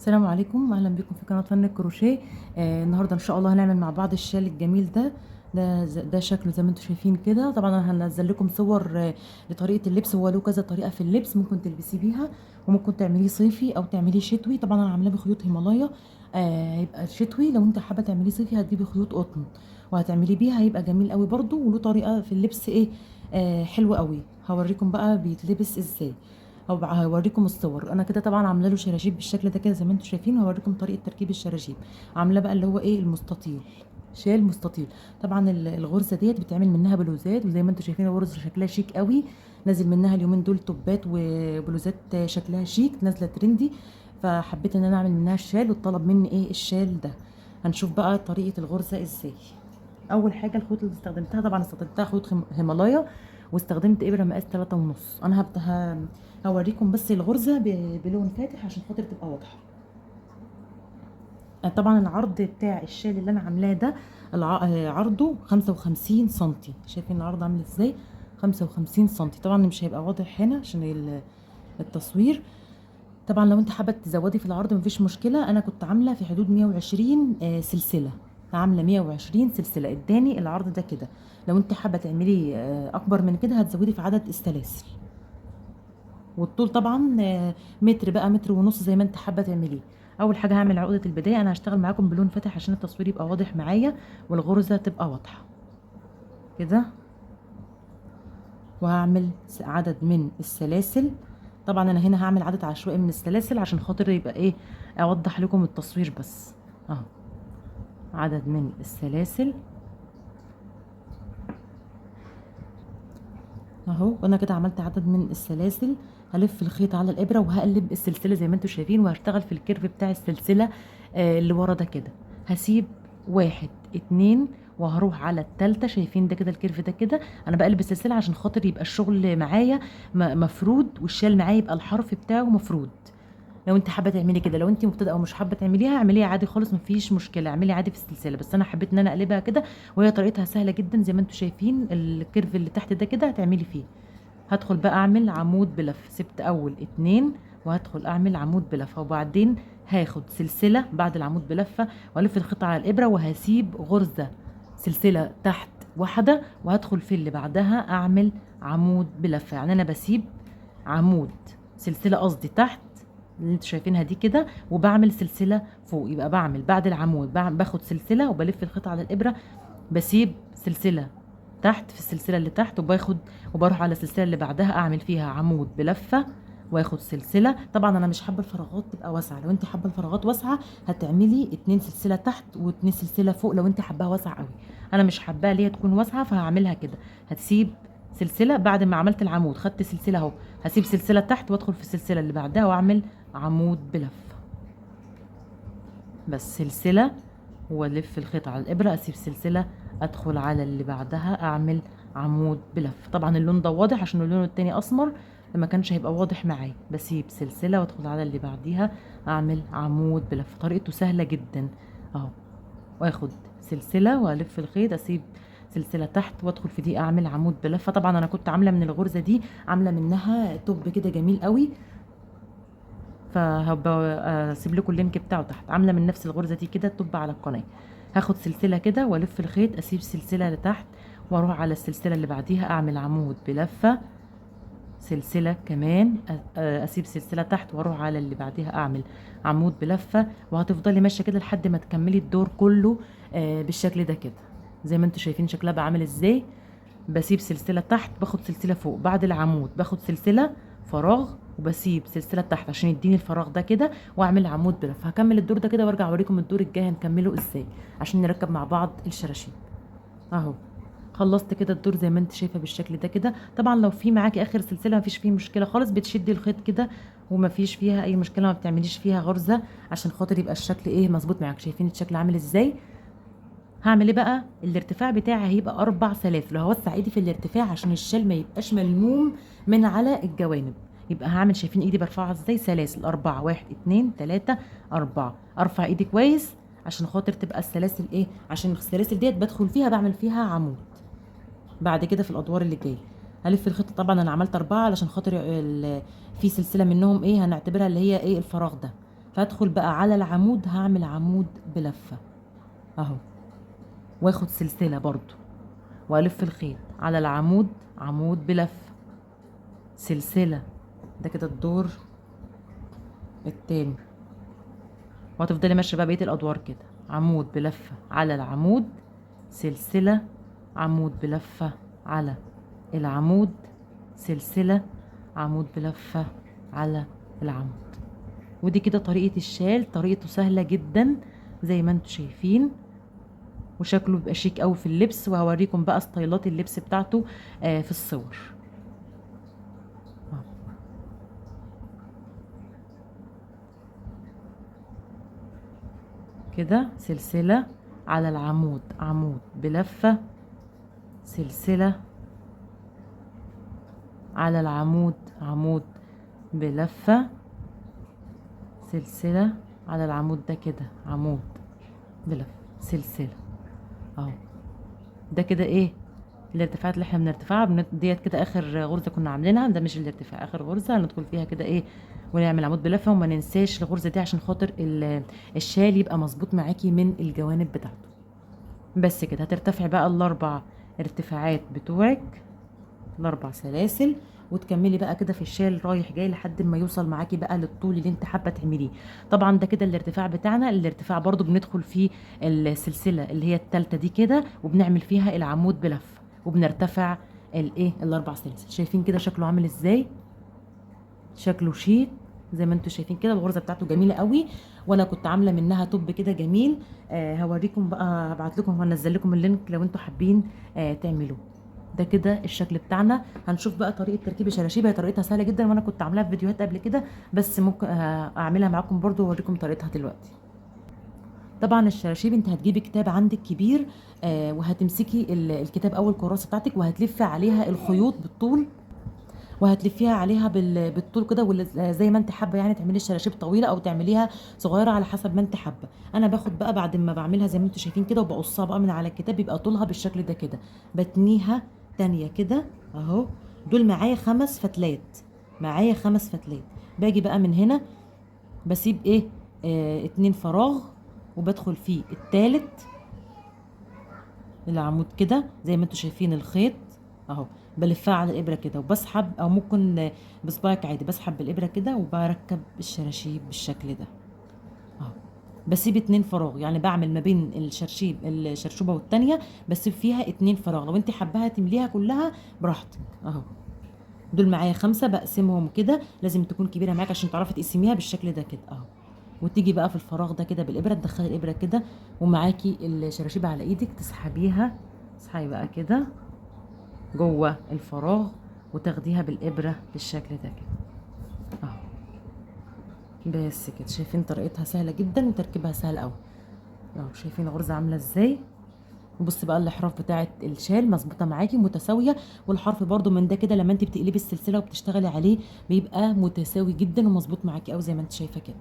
السلام عليكم، اهلا بكم في قناه فن الكروشيه. النهارده ان شاء الله هنعمل مع بعض الشال الجميل ده. ده شكله زي ما انتم شايفين كده. طبعا انا هنزل لكم صور لطريقه اللبس. هو له كذا طريقه في اللبس ممكن تلبسيه بيها، وممكن تعمليه صيفي او تعمليه شتوي. طبعا انا عاملاه بخيوط هيمالايا. هيبقى شتوي. لو انت حابه تعمليه صيفي هتجيبي خيوط قطن وهتعمليه بيها، هيبقى جميل قوي برده. وله طريقه في اللبس ايه حلوه قوي. هوريكم بقى بيتلبس ازاي، او هوريكم الصور. انا كده طبعا عامله له شراشيب بالشكل ده كده زي ما انتم شايفين. هوريكم طريقه تركيب الشراشيب. عامله بقى اللي هو ايه المستطيل، شال مستطيل. طبعا الغرزه ديت بتعمل منها بلوزات، وزي ما انتم شايفين الغرزه شكلها شيك قوي. نازل منها اليومين دول توبات وبلوزات شكلها شيك نازله ترندي. فحبيت ان انا اعمل منها الشال، وطلب مني ايه الشال ده. هنشوف بقى طريقه الغرزه ازاي. اول حاجه الخيوط اللي استخدمتها، طبعا استخدمتها خيوط هيمالايا، واستخدمت ابره مقاس 3.5. انا هوريكم بس الغرزه بلون فاتح عشان خاطر تبقى واضحه. طبعا العرض بتاع الشال اللي انا عاملاه ده عرضه 55 سنتي. شايفين العرض عامل ازاي؟ 55 سنتي. طبعا مش هيبقى واضح هنا عشان التصوير. طبعا لو انت حابه تزودي في العرض مفيش مشكله. انا كنت عامله في حدود 120 سلسله. عامله 120 سلسله اداني العرض ده كده. لو انت حابه تعملي اكبر من كده هتزودي في عدد السلاسل. والطول طبعا متر بقى، متر ونص، زي ما انت حابه تعمليه. اول حاجه هعمل عقده البدايه. انا هشتغل معاكم بلون فاتح عشان التصوير يبقى واضح معايا والغرزه تبقى واضحه كده. وهعمل عدد من السلاسل. طبعا انا هنا هعمل عدد عشوائي من السلاسل عشان خاطر يبقى ايه اوضح لكم التصوير بس. اهو عدد من السلاسل اهو. وانا كده عملت عدد من السلاسل. هلف الخيط على الابره وهقلب السلسله زي ما انتم شايفين، وهشتغل في الكيرف بتاع السلسله اللي ورا ده كده. هسيب واحد اتنين وهروح على التالتة. شايفين ده كده الكيرف ده كده. انا بقلب السلسله عشان خاطر يبقى الشغل معايا مفرود، والشال معايا يبقى الحرف بتاعه مفرود. لو انت حابه تعملي كده، لو انت مبتدئه ومش حابه تعمليها اعمليها عادي خالص مفيش مشكله، اعملي عادي في السلسله. بس انا حبيت ان انا اقلبها كده، وهي طريقتها سهله جدا زي ما انتم شايفين. الكيرف اللي تحت ده كده هتعملي فيه. هدخل بقى اعمل عمود بلف. سبت اول اتنين وهدخل اعمل عمود بلفه، وبعدين هاخد سلسله بعد العمود بلفه والف الخيط على الابره، وهسيب غرزه سلسله تحت واحده، وهدخل في اللي بعدها اعمل عمود بلفه. يعني انا بسيب عمود سلسله قصدي تحت اللي انتوا شايفينها دي كده، وبعمل سلسله فوق. يبقى بعمل بعد العمود باخد سلسله وبلف الخيط على الابره، بسيب سلسله تحت في السلسله اللي تحت، وبروح على السلسله اللي بعدها اعمل فيها عمود بلفه واخد سلسله. طبعا انا مش حابه الفراغات تبقى واسعه. لو انت حابه الفراغات واسعه هتعملي اتنين سلسله تحت واتنين سلسله فوق. لو انت حباها واسعه قوي، انا مش حباها ليه تكون واسعه فهعملها كده. هتسيب سلسله بعد ما عملت العمود، خدت سلسله اهو، هسيب سلسله تحت وادخل في السلسله اللي بعدها واعمل عمود بلفه. بس سلسله والف الخيط على الابره، اسيب سلسله، ادخل على اللي بعدها اعمل عمود بلف. طبعا اللون ده واضح عشان اللون التاني اسمر ما كانش هيبقى واضح معايا. بسيب سلسله وادخل على اللي بعديها اعمل عمود بلف. طريقته سهله جدا اهو. واخد سلسله والف الخيط، اسيب سلسله تحت وادخل في دي اعمل عمود بلفه. طبعا انا كنت عامله من الغرزه دي عامله منها توب كده جميل قوي، فهبقى اسيب لكم اللينك بتاعه تحت. عامله من نفس الغرزه دي كده توب على القناه. هاخد سلسله كده والف الخيط، اسيب سلسله لتحت واروح على السلسله اللي بعديها اعمل عمود بلفه، سلسله كمان، اسيب سلسله تحت واروح على اللي بعديها اعمل عمود بلفه. وهتفضلي ماشيه كده لحد ما تكملي الدور كله بالشكل ده كده. زي ما انتم شايفين شكلها بقى عامل ازاي. بسيب سلسله تحت باخد سلسله فوق، بعد العمود باخد سلسله فراغ وبسيب سلسله تحت عشان يديني الفراغ ده كده، واعمل عمود بلف. هكمل الدور ده كده وارجع اوريكم الدور الجاي هنكمله ازاي عشان نركب مع بعض الشراشيب. اهو خلصت كده الدور زي ما انت شايفه بالشكل ده كده. طبعا لو في معاكي اخر سلسله مفيش فيه مشكله خالص، بتشدي الخيط كده ومفيش فيها اي مشكله، ما بتعمليش فيها غرزه عشان خاطر يبقى الشكل ايه مظبوط معاك. شايفين الشكل عامل ازاي. هعمل ايه بقى؟ الارتفاع بتاعي هيبقى 4 سلاسل. هوسع ايدي في الارتفاع عشان الشال ما يبقاش ملموم من على الجوانب. يبقى هعمل، شايفين ايدي برفعها ازاي؟ سلاسل 4، 1 2 3 4. ارفع ايدي كويس عشان خاطر تبقى السلاسل ايه، عشان السلاسل ديت بدخل فيها بعمل فيها عمود. بعد كده في الادوار اللي جايه هلف الخيط. طبعا انا عملت 4 علشان خاطر في سلسله منهم ايه هنعتبرها اللي هي ايه الفراغ ده. فادخل بقى على العمود، هعمل عمود بلفة اهو، واخد سلسلة برضو والف الخيط على العمود، عمود بلفة، سلسلة. ده كده الدور التاني، وهتفضلي ماشيه بقى بقيه الادوار كده، عمود بلفه على العمود، سلسله، عمود بلفه على العمود، سلسله، عمود بلفه على العمود. ودي كده طريقه الشال، طريقته سهله جدا زي ما انتم شايفين، وشكله بيبقى شيك قوي في اللبس. وهوريكم بقى ستايلات اللبس بتاعته في الصور. كده سلسلة على العمود، عمود بلفة، سلسلة على العمود، عمود بلفة، سلسلة على العمود ده كده، عمود بلفة، سلسلة اهو. ده كده ايه الارتفاعات اللي احنا بنرتفعها ديت كده اخر غرزة كنا عاملينها. ده مش الارتفاع، اخر غرزة هندخل فيها كده ايه ونعمل عمود بلفة. وما ننساش الغرزة دي عشان خاطر الشال يبقى مظبوط معاكي من الجوانب بتاعته. بس كده هترتفعي بقى الاربع ارتفاعات بتوعك، الاربع سلاسل، وتكملي بقى كده في الشال رايح جاي لحد ما يوصل معاكي بقى للطول اللي انت حابه تعمليه. طبعا ده كده الارتفاع بتاعنا. الارتفاع برضو بندخل فيه السلسله اللي هي التالتة دي كده، وبنعمل فيها العمود بلفه، وبنرتفع الايه الاربع سلاسل. شايفين كده شكله عامل ازاي؟ شكله شيك زي ما انتم شايفين كده. الغرزه بتاعته جميله قوي، وانا كنت عامله منها توب كده جميل. هوريكم بقى، هبعت لكم وهنزل لكم اللينك لو انتم حابين تعملوه. ده كده الشكل بتاعنا. هنشوف بقى طريقه تركيب الشراشيب، هي طريقتها سهله جدا، وانا كنت عاملاها في فيديوهات قبل كده، بس ممكن اعملها معاكم برضو واوريكم طريقتها دلوقتي. طبعا الشراشيب انت هتجيبي كتاب عندك كبير، وهتمسكي الكتاب او الكراسه بتاعتك، وهتلفي عليها الخيوط بالطول، وهتلفيها عليها بالطول كده، زي ما انت حابه يعني تعملي الشراشيب طويله او تعمليها صغيره على حسب ما انت حابه. انا باخد بقى بعد ما بعملها زي ما انتم شايفين كده وبقصها بقى من على الكتاب، بيبقى طولها بالشكل ده كده، بتنيها تانية كده اهو. دول معايا 5 فتلات، معايا 5 فتلات. باجي بقى من هنا بسيب ايه 2 فراغ، وبدخل فيه التالت العمود كده زي ما انتم شايفين الخيط اهو، بلفها على الابره كده وبسحب، او ممكن بصباعك عادي، بسحب بالابره كده وبركب الشراشيب بالشكل ده اهو. بسيب 2 فراغ، يعني بعمل ما بين الشرشوبه والتانيه بسيب فيها 2 فراغ. لو انت حباها تمليها كلها براحتك اهو. دول معايا 5، بقسمهم كده، لازم تكون كبيره معاك عشان تعرفي تقسميها بالشكل ده كده اهو. وتيجي بقى في الفراغ ده كده بالابره، تدخلي الابره كده ومعاكي الشراشيب على ايدك، تسحبيها، تسحبي بقى كده جوه الفراغ، وتاخديها بالابره بالشكل ده كده اهو. بس كده شايفين طريقتها سهله جدا وتركيبها سهل قوي اهو. شايفين الغرزه عامله ازاي؟ بصي بقى الاحراف بتاعه الشال مظبوطه معاكي متساويه، والحرف برده من ده كده لما انت بتقلبي السلسله وبتشتغلي عليه بيبقى متساوي جدا ومظبوط معاكي قوي زي ما انت شايفه كده.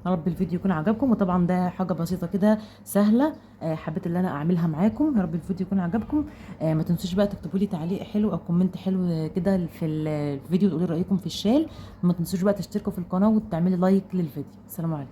يا رب الفيديو يكون عجبكم، وطبعا ده حاجه بسيطه كده سهله حبيت ان انا اعملها معاكم. يا رب الفيديو يكون عجبكم. ما تنسوش بقى تكتبوا لي تعليق حلو او كومنت حلو كده في الفيديو، تقولوا رايكم في الشال. ما تنسوش بقى تشتركوا في القناه وتعملي لايك للفيديو. السلام عليكم.